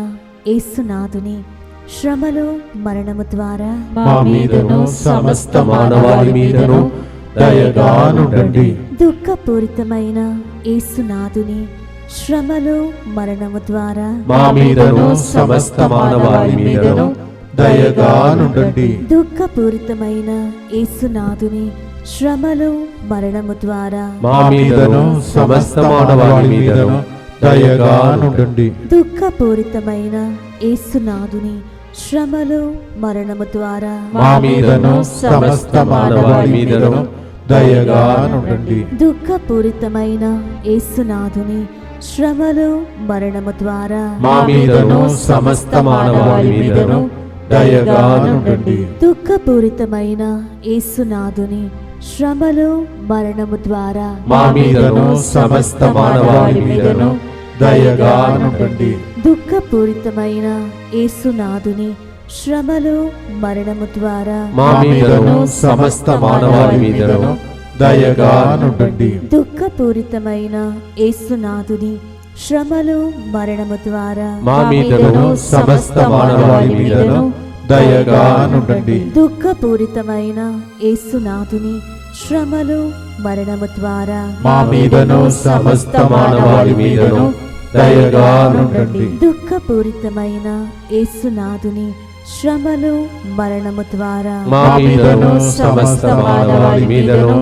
యేసునాథుని శ్రమలు మరణము ద్వారా మా మీదను సమస్త మానవాళి మీదను దయగానుండండి. దుఃఖపూరితమైన యేసునాథుని శ్రమలు మరణము ద్వారా మా మీదను సమస్త మానవాళి మీదను దయగానుండండి. దుఃఖపూరితమైన యేసునాథుని శ్రమలు మరణము ద్వారా మా మీదను సమస్త మానవాళి మీదను దయగానుండండి. దుఃఖపూరితమైన యేసునాథుని శ్రమలు మరణము ద్వారా మా మీదను సమస్త మానవాళి మీదను దయగానుండండి. దుఃఖపూరితమైన యేసునాథుని శ్రమలు మరణము ద్వారా మా మీదను సమస్త మానవాళి మీదను దయగానుండండి. దుఃఖపూరితమైన యేసునాథుని శ్రమలు మరణము ద్వారా మా మీదను సమస్త మానవాళి మీదను దయగానుండండి. దుఃఖపూరితమైన యేసునాథుని శ్రమలు మరణము ద్వారా మా మీదను సమస్త మానవాళి మీదను దయగానుండండి. దుఃఖపూరితమైన యేసునాథుని శ్రమలు మరణము ద్వారా మా మీదను సమస్త మానవాళి మీదను దయగానుండండి. దుఃఖపూరితమైన యేసునాథుని శ్రమలు మరణము ద్వారా మా మీదను సమస్త మానవాళి మీదను దయగానుండండి. దుఃఖపూరితమైన యేసునాథుని శ్రమలు మరణము ద్వారా మా మీదను సమస్త మానవాళి మీదను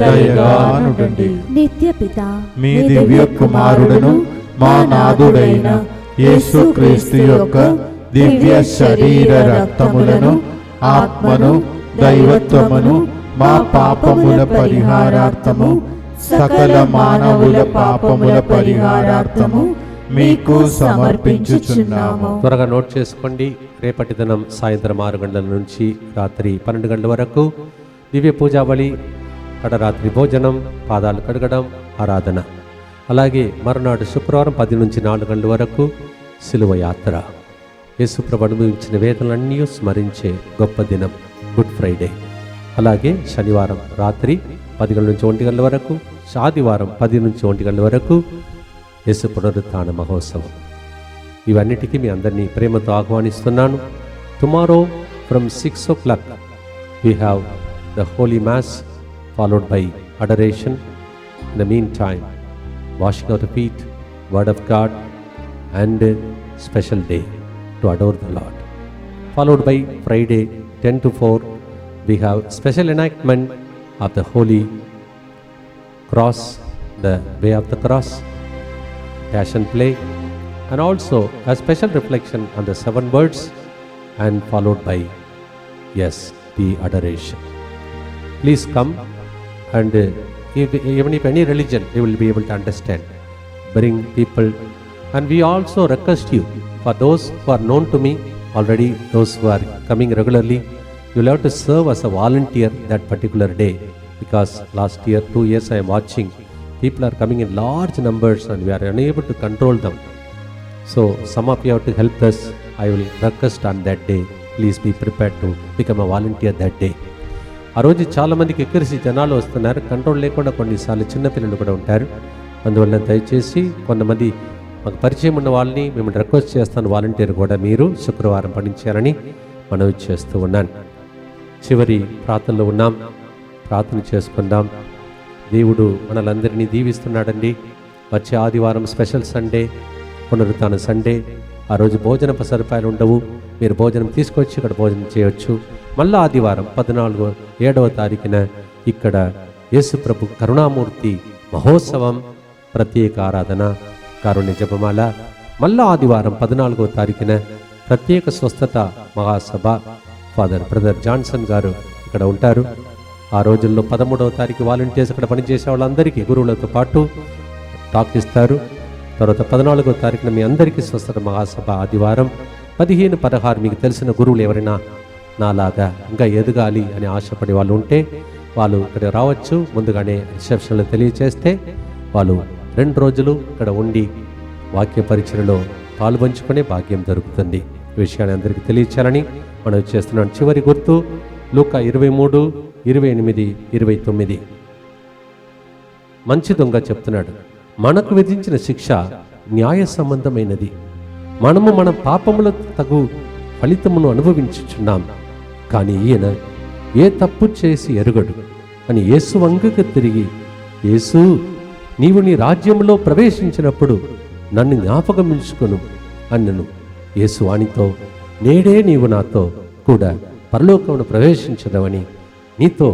దయగానుండండి. నిత్యపిత మీ దివ్య కుమారుడును మా నాథుడైన యేసుక్రీస్తు యొక్క దివ్య శరీర రక్తములను ఆత్మను దైవత్వమును మా పాపముల పరిహారార్థము సకల మానవుల పాపముల పరిహారార్థము మీకు సమర్పించుచున్నాము. త్వరగా నోట్ చేసుకోండి. రేపటి దినం సాయంత్రం 6 గంటల నుంచి రాత్రి 12 గంటల వరకు దివ్య పూజావళి, కడరాత్రి భోజనం, పాదాలు కడగడం, ఆరాధన. అలాగే మరునాడు శుక్రవారం 10 నుంచి 4 గంటల వరకు సిలువ యాత్ర. యేసుప్రభు అనుభవించిన వేదనలన్నీ స్మరించే గొప్ప దినం గుడ్ ఫ్రైడే. అలాగే శనివారం రాత్రి 10 గంటల నుంచి 1 గంటల వరకు, ఆదివారం 10 నుంచి 1 గంటల వరకు యేసు పునరుత్థాన మహోత్సవం. ఇవన్నిటికీ మీ అందరినీ ప్రేమతో ఆహ్వానిస్తున్నాను. Tomorrow from 6 o'clock we have the holy mass followed by adoration. In the meantime, washing of the feet, word of God, and special day to adore the Lord. Followed by Friday 10 to 4, we have special enactment of the Holy Cross, the way of the cross, passion play, and also a special reflection on the 7 words, and followed by, yes, the adoration. Please come, and even if any religion, you will be able to understand. Bring people, and we also request you, for those who are known to me already, those who are coming regularly, you will have to serve as a volunteer that particular day, because last year 2 years I am watching people are coming in large numbers and we are unable to control them. So some of you have to help us. I will request on that day, please be prepared to become a volunteer that day. ఆ రోజు చాలామందికి ఎక్కరిసి జనాలు వస్తున్నారు, కంట్రోల్ లేకుండా కొన్నిసార్లు చిన్నపిల్లలు కూడా ఉంటారు. అందువల్ల దయచేసి కొంతమంది మాకు పరిచయం ఉన్న వాళ్ళని మేము రిక్వెస్ట్ చేస్తాను, వాలంటీర్ కూడా మీరు శుక్రవారం పఠించారని మనవి చేస్తూ ఉన్నాను. చివరి ప్రార్థనలో ఉన్నాం, ప్రార్థన చేసుకుందాం. దేవుడు మనలందరినీ దీవిస్తున్నాడండి. వచ్చే ఆదివారం స్పెషల్ సండే, పునరుత్థాన సండే. ఆ రోజు భోజనపు సదుపాయాలు ఉండవు, మీరు భోజనం తీసుకొచ్చి ఇక్కడ భోజనం చేయొచ్చు. మళ్ళీ ఆదివారం 7వ తారీఖున ఇక్కడ యేసుప్రభు కరుణామూర్తి మహోత్సవం, ప్రత్యేక ఆరాధన, కారుణ్య జపమాల. మళ్ళీ ఆదివారం 14వ తారీఖున ప్రత్యేక స్వస్థత మహాసభ. ఫాదర్ బ్రదర్ జాన్సన్ గారు ఇక్కడ ఉంటారు. ఆ రోజుల్లో 13వ తారీఖు వాలంటీర్స్ అక్కడ పనిచేసే వాళ్ళందరికీ గురువులతో పాటు టాక్ ఇస్తారు. తర్వాత 14వ తారీఖున మీ అందరికీ స్వస్థత మహాసభ ఆదివారం. 15, 16 మీకు తెలిసిన గురువులు ఎవరైనా నాలాగా ఇంకా ఎదగాలి అని ఆశపడే వాళ్ళు ఉంటే వాళ్ళు ఇక్కడ రావచ్చు. ముందుగానే రిసెప్షన్లో తెలియచేస్తే వాళ్ళు 2 రోజులు ఇక్కడ ఉండి వాక్య పరిచయలో పాల్పంచుకునే భాగ్యం దొరుకుతుంది. ఈ విషయాన్ని అందరికీ తెలియచేయాలని మనం చేస్తున్నాం. చివరి గుర్తు లూకా 23, 28, 29. మంచి దొంగ చెప్తున్నాడు, మనకు విధించిన శిక్ష న్యాయ సంబంధమైనది, మనము మన పాపముల తగు ఫలితమును అనుభవించుచున్నాం. కానీ ఈయన ఏ తప్పు చేసి ఎరుగడు అని యేసు వంగకు తిరిగి, యేసు, నీవు నీ రాజ్యంలో ప్రవేశించినప్పుడు నన్ను జ్ఞాపకమించుకొను అన్నను. యేసు వానితో, నేడే నీవు నాతో కూడా పరలోకమును ప్రవేశించదవని నీతో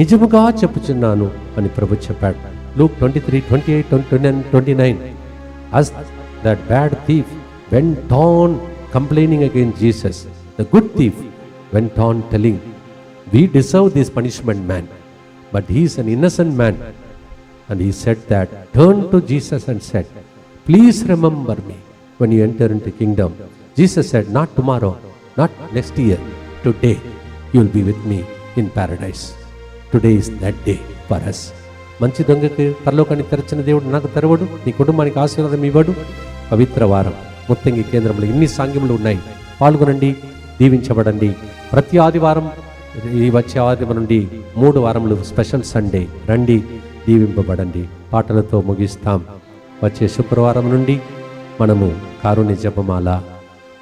నిజముగా చెప్పుచున్నాను అని ప్రభు చెప్పాడు. Luke 23, 28, 29, 29. As that bad thief went on complaining against Jesus, the good thief went on telling, we deserve this punishment, man, but he is an innocent man. And he said that, turned to Jesus and said, please remember me when you enter into kingdom. Jesus said, not tomorrow, not next year, today you will be with me in paradise. Today is that day for us. మంచి దొంగకి పరలోకాన్ని తెరచిన దేవుడు నాకు తెరవడు, నీ కుటుంబానికి ఆశీర్వాదం ఇవ్వడు. పవిత్ర వారం ముత్తంగి కేంద్రంలో ఇన్ని సాంగ్యములు ఉన్నాయి. పాల్గొనండి, దీవించబడండి. ప్రతి ఆదివారం, ఈ వచ్చే ఆదివారం నుండి 3 వారములు స్పెషల్ సండే, రండి, దీవింపబడండి. పాటలతో ముగిస్తాం. వచ్చే శుక్రవారం నుండి మనము కారుణ్య జపమాల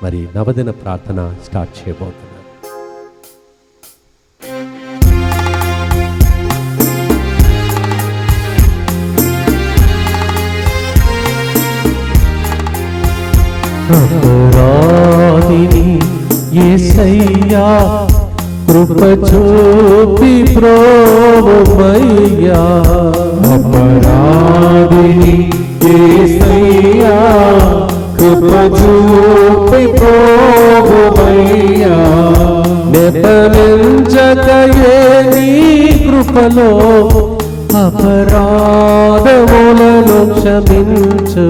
మరి నవదిన ప్రార్థన స్టార్ట్ చేయబోతున్నాం. అపరాధిని యేసయ్యా కృప చూపి ప్రోవమయ్యా, అపరాధిని యేసయ్యా కృప చూపి ప్రోవమయ్యా, నెపలించకయే నీ కృపలో అపరాధములను క్షమించు,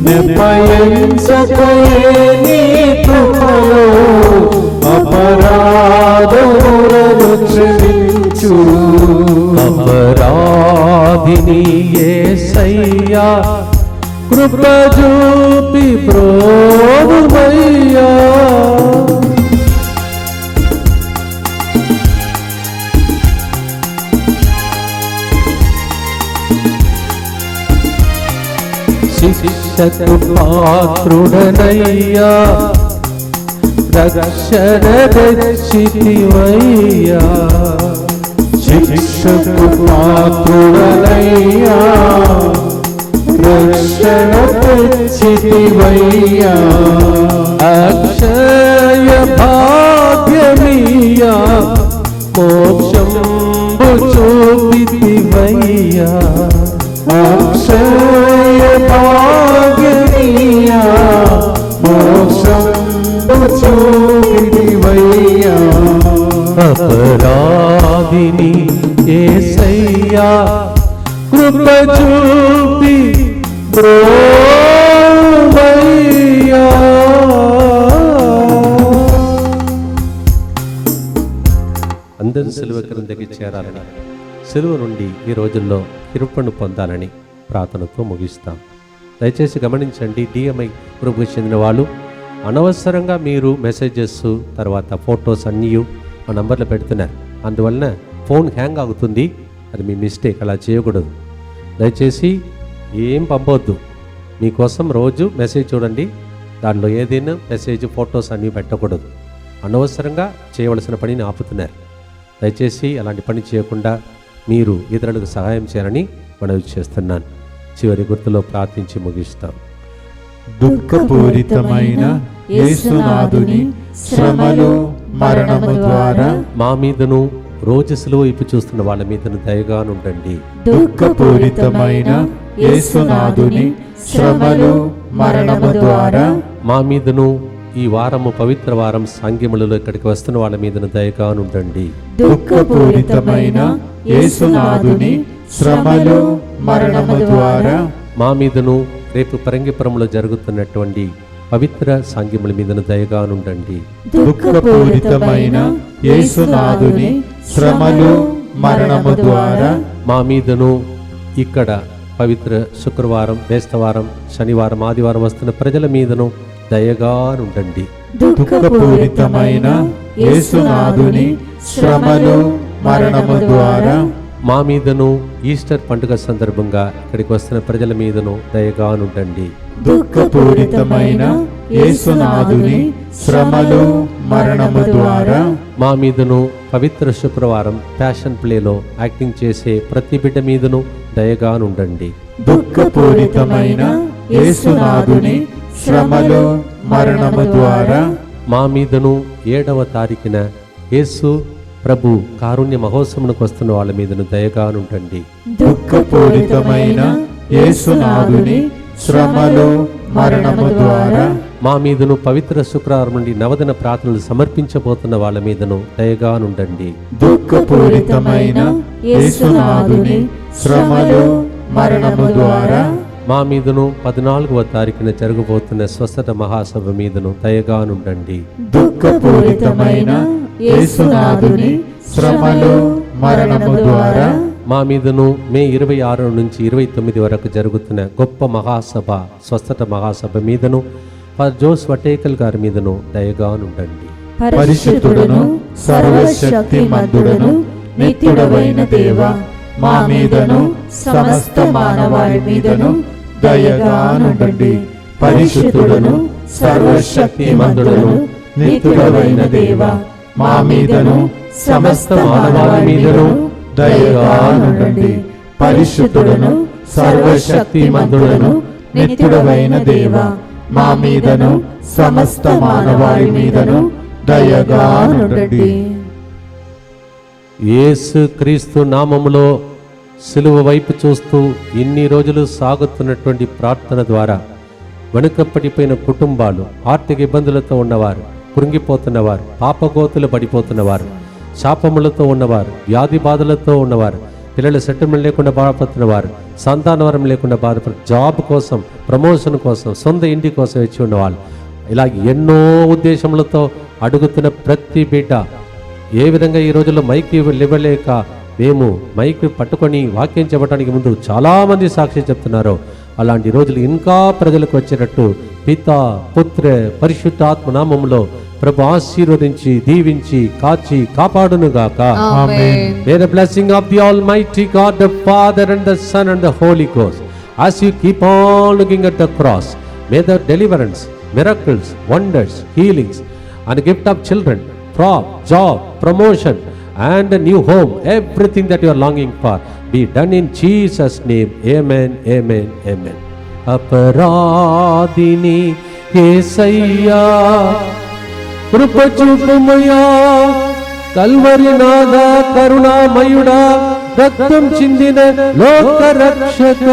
నెపయించకయే నీ కృపలో అపరాధములను క్షమించు. అపరాధిని యేసయ్యా కృప చూపి ప్రోవమయ్యా. శిక్షకు పాత్రుడనయ్యా, రక్షణ తెచ్చితివయ్యా, శిక్షకు పాత్రుడనయ్యా, రక్షణ తెచ్చితివయ్యా, అక్షయ భాగ్యమీయా, మోక్షంబు చూపితివయ్యా, అక్షయ భాగ్యమీయా, మోక్షంబు చూపితివయ్యా. అపరాధిని యేసయ్యా కృప చూపి ప్రోవమయ్యా. అందరూ సిలువ క్రిందకి చేరాలని, సిలువ నుండి ఈ రోజుల్లో కృపను పొందాలని ప్రార్థనతో ముగిస్తాం. దయచేసి గమనించండి, డిఎంఐ గ్రూప్కి చెందిన వాళ్ళు అనవసరంగా మీరు మెసేజెస్ తర్వాత ఫొటోస్ అన్నీ ఆ నంబర్లో పెడుతున్నారు. అందువలన ఫోన్ హ్యాంగ్ అవుతుంది. అది మీ మిస్టేక్, అలా చేయకూడదు. దయచేసి ఏం పంపవద్దు. మీకోసం రోజు మెసేజ్ చూడండి, దానిలో ఏదైనా మెసేజ్ ఫొటోస్ అన్నీ పెట్టకూడదు. అనవసరంగా చేయవలసిన పనిని ఆపుతున్నారు. దయచేసి అలాంటి పని చేయకుండా మీరు ఇతరులకు సహాయం చేయాలని మనవి చేస్తున్నాను. చివరి గుర్తులో ప్రార్థించి ముగిస్తాం. దుఃఖపూరితమైన యేసునాథుని శ్రమలు మరణము ద్వారా మా మీదను రోజు సిలువ వైపు చూస్తున్న వాళ్ళ మీదను దయగా నుండండి. దుఃఖపూరితమైన యేసునాథుని శ్రమలు మరణము ద్వారా మా మీదను ఈ వారము పవిత్ర వారం సాంగ్యములలో ఇక్కడికి వస్తున్న వాళ్ళ మీదను దయగా నుండండి. దుఃఖపూరితమైన యేసునాథుని శ్రమలు మరణము ద్వారా మా మీదను రేపు పరంగిపురంలో జరుగుతున్నటువంటి పవిత్ర సాంగ్యముల మీదను దయగానుండండి. దుఃఖపూరితమైన యేసునాథుని శ్రమలు మరణము ద్వారా మా మీదను ఇక్కడ పవిత్ర శుక్రవారం, బేస్తవారం, శనివారం, ఆదివారం వస్తున్న ప్రజల మీదను దయగానుండండి. దుఃఖపూరితమైన యేసునాథుని శ్రమలు మరణము ద్వారా మా మీదను ఈస్టర్ పండుగ సందర్భంగా ఇక్కడికి వస్తున్న ప్రజల మీదను దయగానుండండి. దుఃఖపూరితమైన యేసునాథుని శ్రమలు మరణము ద్వారా మా మీదను పవిత్ర శుక్రవారం ప్యాషన్ ప్లేలో యాక్టింగ్ చేసే ప్రతి బిడ్డ మీదను దయగానుండండి. దుఃఖపూరితమైన యేసునాథుని శ్రమలు మరణము ద్వారా మా మీదను 7వ తారీఖున యేసు ప్రభు కారుణ్య మహోత్సవమునకు వస్తున్న వాళ్ళ మీదను దయగానుండండి. దుఃఖపూరితమైన యేసునాథుని శ్రమలు మరణము ద్వారా మా మీదను పవిత్ర శుక్రవారం నుండి నవదిన ప్రార్థనలు సమర్పించబోతున్న వాళ్ళ మీదను దయగానుండండి. దుఃఖపూరితమైన యేసునాథుని శ్రమలు మరణము ద్వారా మా మీదను 14వ తారీఖున జరగబోతున్న స్వస్థత మహాసభ మీదను దయగానుండండి. దుఃఖపూరితమైన యేసునాథుని శ్రమలు మరణము ద్వారా మా మీదను మే 26 నుంచి 29 వరకు జరుగుతున్న గొప్ప మహాసభ, స్వస్థత మహాసభ మీదను జోస్ వటేకల్ గారి మీదను దయగానుండండి. పరిశుద్ధుడును సర్వశక్తిమంతుడును నిత్యుడవైన దేవ, మా మీదను సమస్త మానవాళి మీదను దయగానుండండి. పరిశుద్ధుడును సర్వశక్తిమంతుడును నిత్యుడవైన దేవ, మా మీదను సమస్త మానవాళి మీదను దయగానుండండి. పరిశుద్ధుడును సర్వశక్తిమంతుడును నిత్యుడవైన దేవ, మా మీదను సమస్త మానవాళి మీదను దయగానుండండి. యేసు క్రీస్తు నామములో సిలువ వైపు చూస్తూ ఇన్ని రోజులు సాగుతున్నటువంటి ప్రార్థన ద్వారా వెనుకపడిపోయిన కుటుంబాలు, ఆర్థిక ఇబ్బందులతో ఉన్నవారు, కృంగిపోతున్నవారు, పాపగోతులు పడిపోతున్నవారు, శాపములతో ఉన్నవారు, వ్యాధి బాధలతో ఉన్నవారు, పిల్లల సెటిల్మెంట్ లేకుండా బాధపడుతున్నవారు, సంతానవరం లేకుండా బాధపడుతున్న, జాబ్ కోసం, ప్రమోషన్ కోసం, సొంత ఇంటి కోసం వచ్చి ఉన్నవాళ్ళు, ఇలా ఎన్నో ఉద్దేశములతో అడుగుతున్న ప్రతి బిడ్డ ఏ విధంగా ఈ రోజుల్లో మైక్ ఇవ్వలేక మేము మైక్ పట్టుకొని వాక్యం చెప్పడానికి ముందు చాలామంది సాక్షి చెప్తున్నారో అలాంటి రోజులు ఇంకా ప్రజలకు వచ్చేటట్టు పితా, పుత్ర, పరిశుద్ధాత్మ నామములో ప్రభు ఆశీర్వదించి, దీవించి, కాచి, కాపాడునుగాక. ఆమేన్. May the blessing of the Almighty God, the Father and the Son and the Holy Ghost, as you keep on looking at the cross, may the deliverance, miracles, wonders, healings, and gift of children, job, promotion, and a new home, everything that you are longing for, be done in Jesus' name. Amen, amen, amen. అపరాధిని Yesayya Krupa చూపుమయ్యా, Calvary నాథ కరుణామయుడా, రక్తం చిందిన లోక రక్షక.